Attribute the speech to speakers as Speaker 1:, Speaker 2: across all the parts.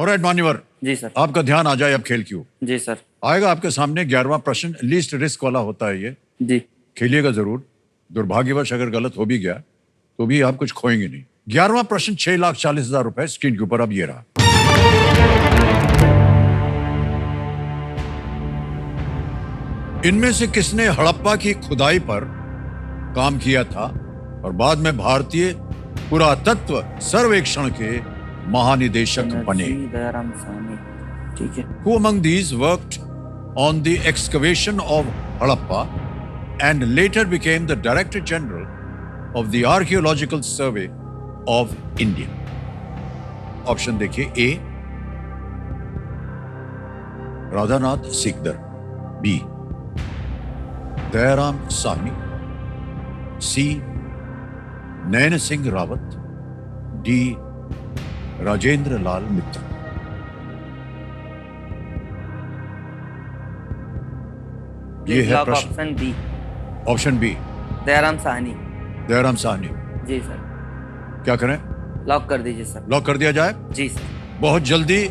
Speaker 1: Alright मान्यवर,
Speaker 2: जी sir.
Speaker 1: आपका ध्यान आ जाए अब खेल की ओर।
Speaker 2: जी सर।
Speaker 1: आएगा आपके सामने 11वां प्रश्न, लीस्ट रिस्क वाला होता है ये।
Speaker 2: जी।
Speaker 1: खेलिएगा जरूर। दुर्भाग्यवश अगर गलत हो भी गया तो भी आप कुछ खोएंगे नहीं। 11वां प्रश्न 6,40,000 रुपए स्क्रीन के ऊपर अब ये रहा। इनमें से किसने हड़प्पा की खुदाई पर काम किया था और बाद में भारतीय पुरातत्व सर्वेक्षण के महानिदेशक बने?
Speaker 2: दयाराम साहनी। ठीक है।
Speaker 1: Who among these worked on the excavation of Harappa and later became the Director General of the Archaeological Survey of India? Option देखिए। A Radhanath Sikdar, B Dayaram Sahni, C Nain Singh Rawat, D Rajendra Lal Mittal. ये है प्रश्न।
Speaker 2: Option B.
Speaker 1: Option B
Speaker 2: Dayaram Sahni.
Speaker 1: Dayaram Sahni.
Speaker 2: जी सर।
Speaker 1: क्या करें?
Speaker 2: Lock कर दीजिए sir.
Speaker 1: Lock कर दिया जाए?
Speaker 2: जी सर।
Speaker 1: बहुत जल्दी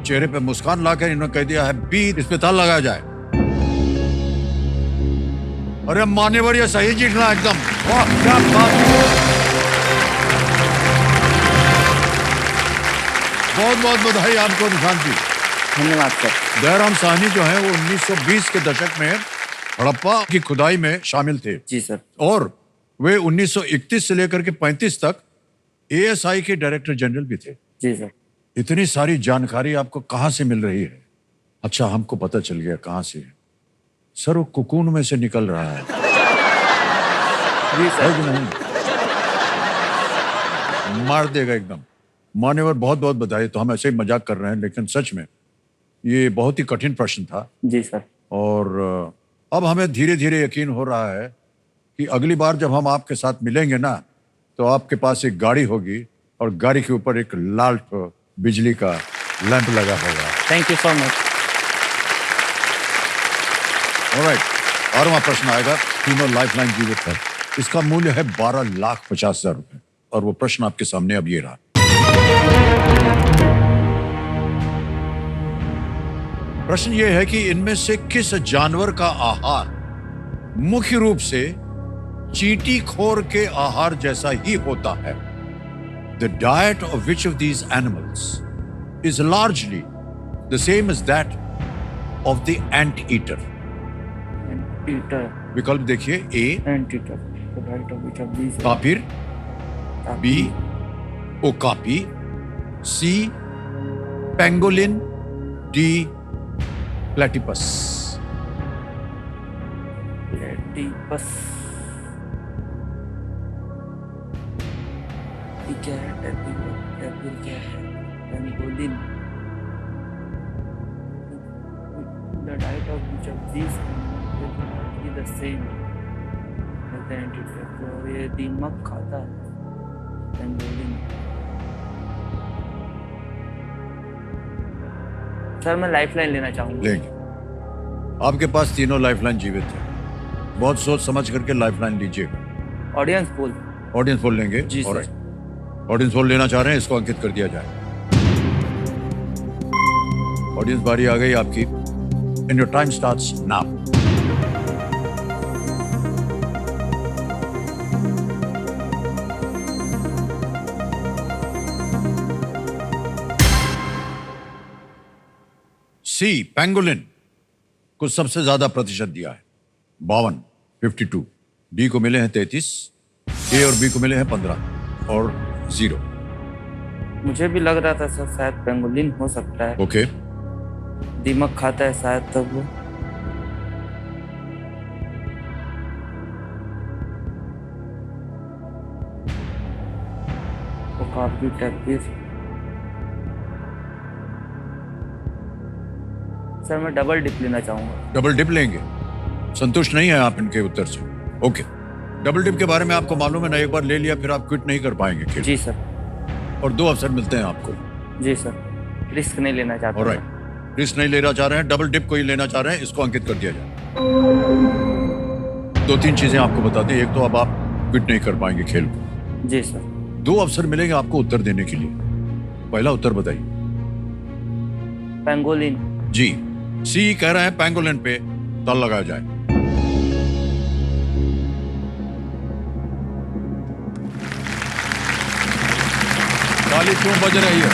Speaker 1: चेहरे पे मुस्कान लाकर इन्होंने कह दिया है बी, इस पे ताला लगाया जाए। अरे मान्यवर, ये सही जीतना एकदम। वाह क्या बात। बहुत बहुत बधाई आपको निशान जी।
Speaker 2: धन्यवाद सर।
Speaker 1: दयाराम साहनी जो है वो 1920 के दशक में हड़प्पा की खुदाई में शामिल थे।
Speaker 2: जी सर।
Speaker 1: और वे 1931 से लेकर के 35 तक एएसआई के डायरेक्टर जनरल भी थे।
Speaker 2: जी सर।
Speaker 1: इतनी सारी जानकारी आपको कहां से मिल रही है? अच्छा, हमको पता चल गया कहां से। सर वो कुकून में से निकल रहा है।
Speaker 2: जी सर।
Speaker 1: है कि नहीं? मार देगा एकदम। मान्यवर बहुत बहुत बधाई। तो हम ऐसे ही मजाक कर रहे हैं, लेकिन सच में ये बहुत ही कठिन प्रश्न था।
Speaker 2: जी सर।
Speaker 1: और अब हमें धीरे धीरे यकीन हो रहा है कि अगली बार जब हम आपके साथ मिलेंगे ना, तो आपके पास एक गाड़ी होगी और गाड़ी के ऊपर एक लाल बिजली का लैंप लगा होगा।
Speaker 2: Thank you so much.
Speaker 1: Alright, 12वां प्रश्न आएगा। तीनों लाइफलाइन जीवित है। इसका मूल्य है 12,50,000 रुपए और वो प्रश्न आपके सामने अब ये रहा। प्रश्न ये है कि इनमें से किस जानवर का आहार मुख्य रूप से चींटी खोर के आहार जैसा ही होता है? The diet of which of these animals is largely the same as that of the anteater?
Speaker 2: Anteater.
Speaker 1: विकल्प देखिए। ए
Speaker 2: एंटीटर।
Speaker 1: कापिर, बी ओकापी, सी पेंगोलिन, डी प्लेटिपस।
Speaker 2: प्लेटिपस। क्या है? टैपिर क्या है? Pangolin. The diet of which of these is the same as the anteater? तो ये दीमक खाता है। पेंगोलिन। सर मैं लाइफलाइन लेना चाहूंगा।
Speaker 1: लेंगे। आपके पास तीनों लाइफलाइन जीवित है। बहुत सोच समझ करके लाइफलाइन लीजिएगा।
Speaker 2: Audience poll.
Speaker 1: ऑडियंस पोल लेंगे?
Speaker 2: जी सर।
Speaker 1: ऑलराइट, ऑडियंस पोल लेना चाह रहे हैं, इसको अंकित कर दिया जाए। ऑडियंस बारी आ गई आपकी। And your time starts now. C pangolin को सबसे ज्यादा प्रतिशत दिया है, 52, 52। डी को मिले हैं 33, ए और बी को मिले हैं 15 और 0।
Speaker 2: मुझे भी लग रहा था सर शायद पेंगोलिन हो सकता है।
Speaker 1: ओके।
Speaker 2: दीमक खाता है शायद, तब वो काफी टैपिर। सर मैं डबल डिप लेना चाहूंगा।
Speaker 1: डबल डिप लेंगे? संतुष्ट नहीं है आप इनके उत्तर से? ओके। डबल डिप के बारे में आपको मालूम है ना, एक बार ले लिया फिर आप क्विट नहीं कर पाएंगे खेल।
Speaker 2: जी सर।
Speaker 1: और 2 अवसर मिलते हैं आपको।
Speaker 2: जी सर। रिस्क नहीं लेना चाहता।
Speaker 1: ऑलराइट, रिस्क नहीं लेना चाह रहे हैं, डबल डिप को ही लेना चाह रहे हैं, इसको अंकित कर दिया जाए। 2-3 चीजें आपको बता दें। एक तो अब आप क्विट नहीं कर पाएंगे खेल को।
Speaker 2: जी सर।
Speaker 1: 2 अवसर मिलेंगे आपको उत्तर देने के लिए। पहला उत्तर बताइए।
Speaker 2: पेंगोलिन।
Speaker 1: जी, सी कह रहे हैं पैंगोलिन पे ताल लगाया जाए। ताली क्यों बज रही है?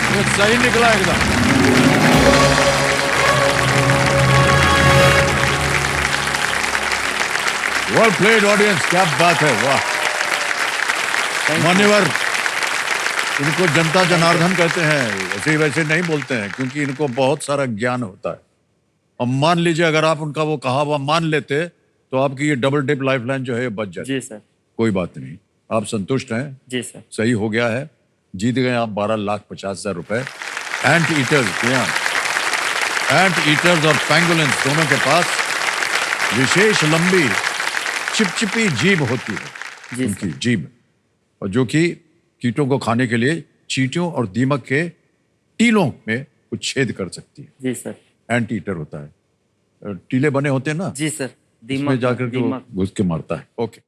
Speaker 1: ये सही निकला एकदम। वेल प्लेड ऑडियंस, क्या बात है, वाह।
Speaker 2: Thank you.
Speaker 1: मान्यवर, इनको जनता जनार्दन कहते हैं, ऐसे वैसे नहीं बोलते हैं, क्योंकि इनको बहुत सारा ज्ञान होता है। अब मान लीजिए अगर आप उनका वो कहा हुआ मान लेते तो आपकी ये डबल डिप लाइफलाइन जो है बच जाती।
Speaker 2: जी सर।
Speaker 1: कोई बात नहीं, आप संतुष्ट हैं?
Speaker 2: जी सर।
Speaker 1: सही हो गया है, जीत गए आप 12,50,000 रुपए। एंट ईटर्स और पैंगोलिन्स दोनों के पास विशेष लंबी चिपचिपी जीभ होती है,
Speaker 2: जी
Speaker 1: उनकी जीभ, और जो कि कीटों को खाने के लिए चींटियों और दीमक के टीलों में कुछ छेद कर सकती है।
Speaker 2: जी सर।
Speaker 1: एंट ईटर होता है, टीले बने होते हैं ना,
Speaker 2: जी सर।
Speaker 1: इसमें जाकर के वो
Speaker 2: दीमक।
Speaker 1: घुस के मारता है। ओके।